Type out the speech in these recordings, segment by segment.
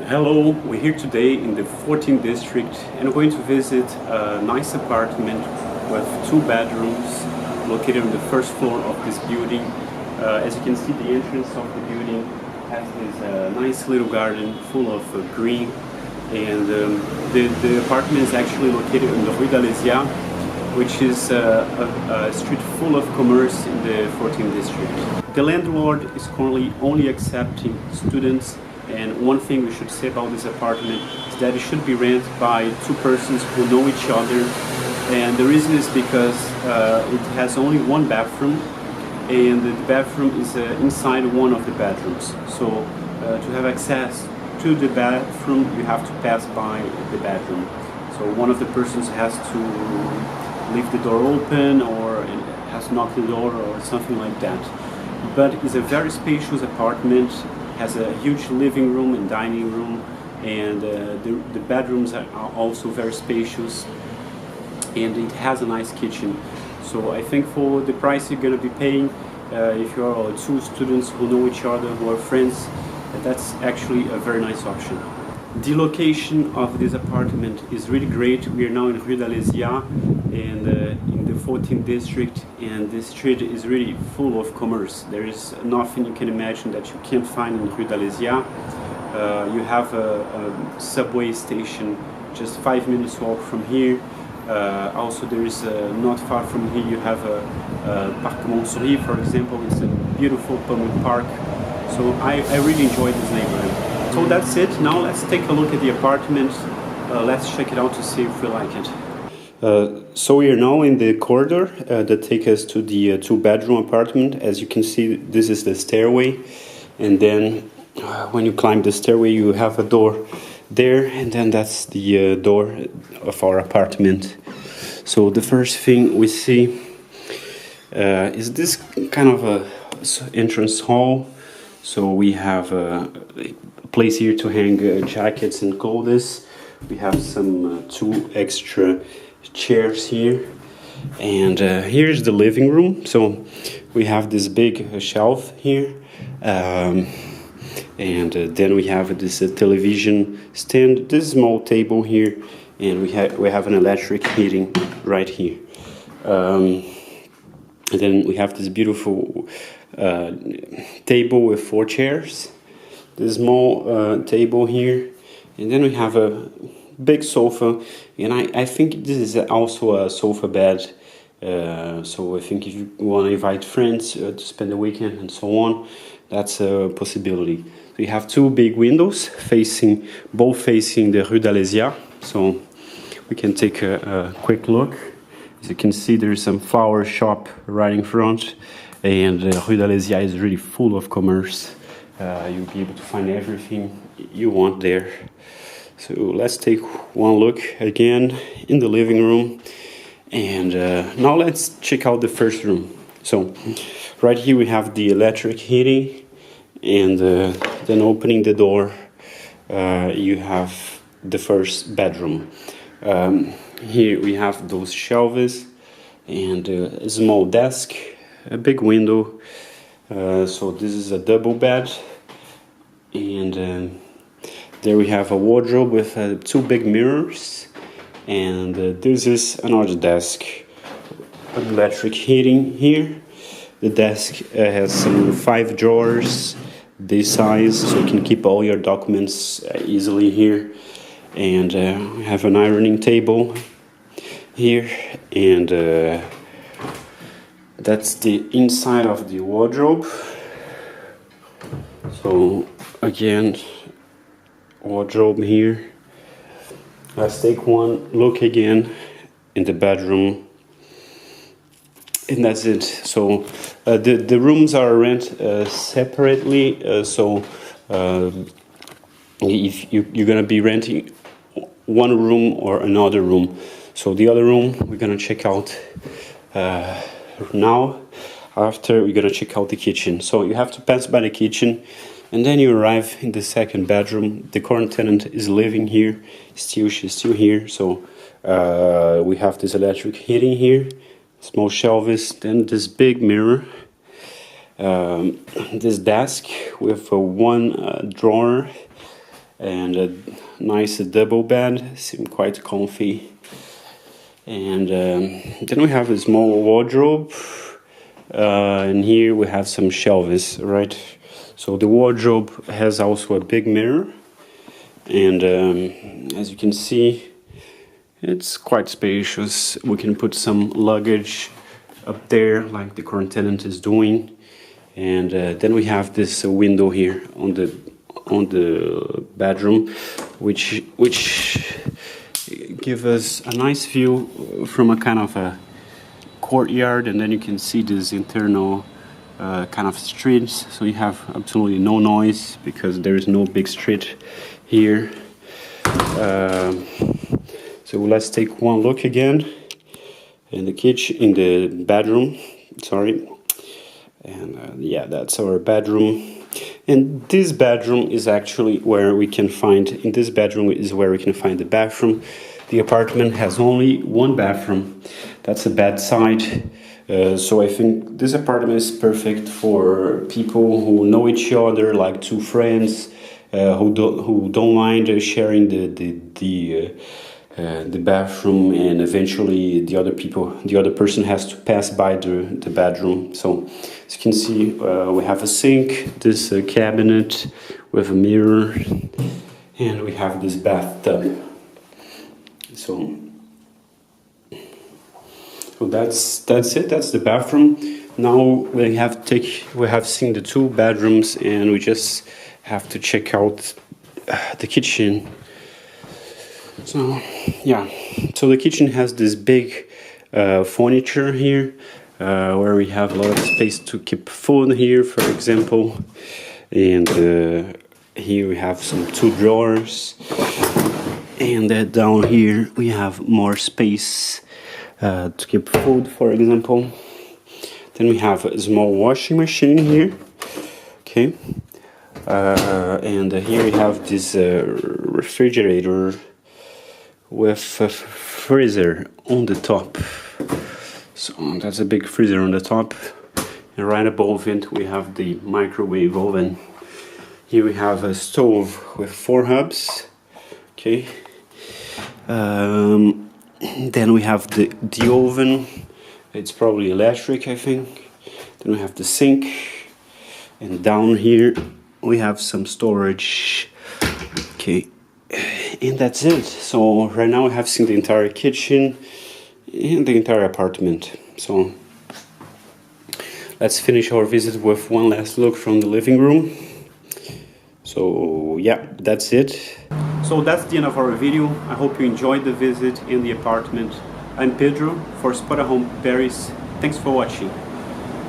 Hello, we're here today in the 14th district and we're going to visit a nice apartment with 2 bedrooms located on the first floor of this building. As you can see, the entrance of the building has this nice little garden full of green, and the apartment is actually located in the Rue d'Alésia, which is a street full of commerce in the 14th district. The landlord is currently only accepting students, and one thing we should say about this apartment is that it should be rented by 2 persons who know each other, and the reason is because it has only 1 bathroom, and the bathroom is inside one of the bedrooms. So to have access to the bathroom, you have to pass by the bedroom. So one of the persons has to leave the door open or has to knock the door or something like that. But it's a very spacious apartment, has a huge living room and dining room, and the bedrooms are also very spacious, and it has a nice kitchen. So I think for the price you're going to be paying, if you are 2 students who know each other, who are friends, that's actually a very nice option. The location of this apartment is really great. We are now in Rue d'Alésia and in the 14th district, and this street is really full of commerce. There is nothing you can imagine that you can't find in Rue d'Alésia. You have a subway station just 5 minutes walk from here. Also, there is not far from here you have Parc Montsouris, for example. It's a beautiful public park. So I really enjoy this neighborhood. So that's it. Now let's take a look at the apartment. Let's check it out to see if we like it. So we are now in the corridor that takes us to the 2 bedroom apartment. As you can see, this is the stairway, and then when you climb the stairway you have a door there, and then that's the door of our apartment. So the first thing we see is this kind of a entrance hall. So we have a place here to hang jackets and clothes. We have some 2 extra chairs here, and here's the living room. So we have this big shelf here, and then we have this television stand, this small table here, and we have an electric heating right here. And then we have this beautiful table with 4 chairs, this small table here, and then we have a big sofa, and I think this is also a sofa bed. So I think if you want to invite friends to spend the weekend and so on, that's a possibility. We have 2 big windows both facing the Rue d'Alésia, so we can take a quick look. As you can see, there's some flower shop right in front, and Rue d'Alésia is really full of commerce. You'll be able to find everything you want there. So let's take one look again in the living room, and now let's check out the first room. So right here we have the electric heating, and then opening the door you have the first bedroom. Here we have those shelves and a small desk, a big window. So this is a double bed, and there we have a wardrobe with 2 big mirrors, and this is another desk. An electric heating here. The desk has some 5 drawers this size, so you can keep all your documents easily here. And we have an ironing table here, and that's the inside of the wardrobe. So again, wardrobe here. Let's take one look again in the bedroom, and that's it. So the rooms are rented separately. So if you're gonna be renting one room or another room, so the other room we're gonna check out now. After we're gonna check out the kitchen. So you have to pass by the kitchen, and then you arrive in the 2nd bedroom. The current tenant is living here. She's still here. So we have this electric heating here, small shelves, then this big mirror, this desk with 1 drawer, and a nice double bed, seem quite comfy. And then we have a small wardrobe, and here we have some shelves, right? So the wardrobe has also a big mirror, and as you can see, it's quite spacious. We can put some luggage up there like the current tenant is doing. And then we have this window here on the bedroom, which give us a nice view from a kind of a courtyard, and then you can see this internal kind of streets. So you have absolutely no noise because there is no big street here. So let's take one look again in the kitchen, in the bedroom. Sorry. And yeah, that's our bedroom. And this bedroom is actually where we can find, in this bedroom is where we can find the bathroom. The apartment has only one bathroom. That's a bedside. So I think this apartment is perfect for people who know each other, like two friends, who don't mind sharing the bathroom, and eventually the other person has to pass by the bedroom. So as you can see, we have a sink, this cabinet with a mirror, and we have this bathtub. So that's it. That's the bathroom. Now we have seen the two bedrooms, and we just have to check out the kitchen. So yeah, so the kitchen has this big furniture here, where we have a lot of space to keep food here, for example. And here we have some two drawers, and down here we have more space to keep food, for example. Then we have a small washing machine here, okay. And here we have this refrigerator with a freezer on the top. So that's a big freezer on the top, and right above it we have the microwave oven. Here we have a stove with 4 hubs, okay. Then we have the oven. It's probably electric, I think. Then we have the sink, and down here we have some storage, okay. And that's it. So right now I have seen the entire kitchen and the entire apartment. So let's finish our visit with one last look from the living room. So yeah, that's it. So that's the end of our video. I hope you enjoyed the visit in the apartment. I'm Pedro for Spotahome Paris. Thanks for watching.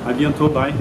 A bientôt, bye.